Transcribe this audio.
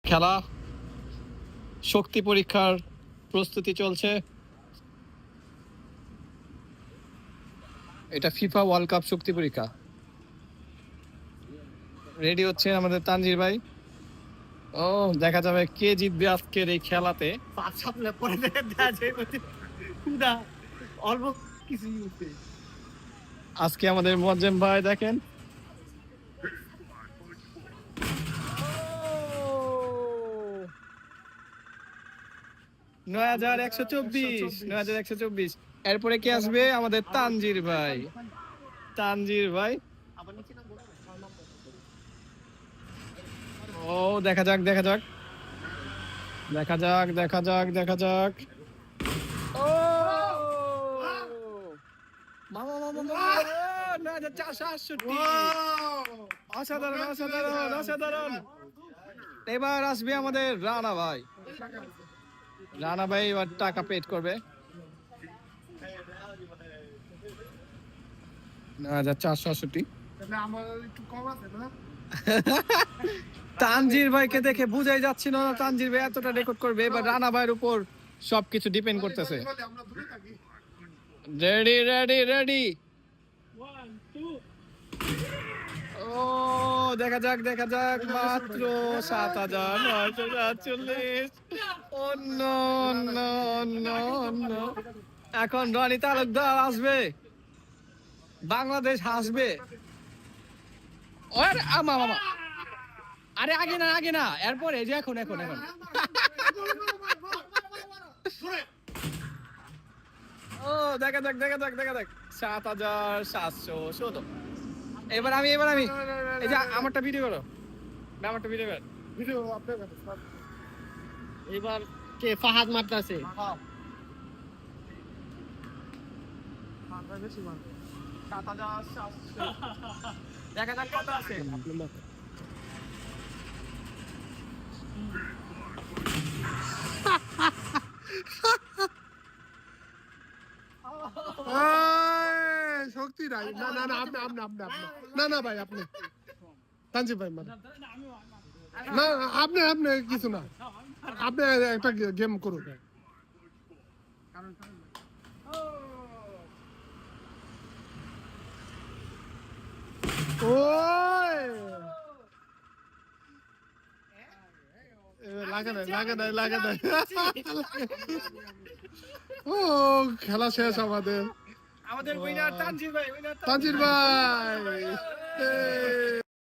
খেলা শক্তি পরীক্ষার প্রস্তুতি চলছে। এটা ফিফা ওয়ার্ল্ড কাপ শক্তি পরীক্ষা। রেডি হচ্ছে আমাদের তানজির ভাই। ও দেখা যাবে কে জিতবে আজকের এই খেলাতে। আজকে আমাদের মোয়াজ্জেম ভাই দেখেন 9124 এরপরে কে আসবে? আমাদের তানজির ভাই। তানজির ভাই ও দেখা যাক দেখা যাক দেখা যাক দেখা যাক দেখা যাক। ও মামা মামা মামা 9468 অসাধারণ অসাধারণ অসাধারণ। এবার আসবে আমাদের রানা ভাই। রানা ভাই এবার টাকা পেড করবে 9468। তানজির ভাইকে দেখে বুঝাই যাচ্ছিল না তানজির ভাই এতটা রেকর্ড করবে। এবার রানা ভাইয়ের উপর সবকিছু ডিপেন্ড করতেছে। Ready ready ready. ও দেখা যাক দেখা যাক মাত্র 7947। অন্য অন্য অন্য অন্য। এখন রনি তালুকদার আসবে, বাংলাদেশ হাসবে। আরে আমা মামা আরে আগে না আগে না এরপরে যে এখন এখন এখন ও দেখা যাক দেখা যাক দেখা যাক 7717। এবার আমি এই যে আমারটা ভিডিও করো, আমারটা ভিডিও কর। ভিডিও আপনার এবার কে ফাহাদ মারতাছে? দেখা যাক কত আছে। শক্তি নাই। না না না আপনি আপনি আপনি আপনি না না ভাই আপনি তানজিব ভাই মানে না আপনি আপনি কিছু না, আপনি একটা গেম করুন। ওই লাগে নাই লাগে নাই লাগে নাই। ও খেলা শেষ আমাদের। আমাদের উইনার তানজির ভাই। তানজির ভাই।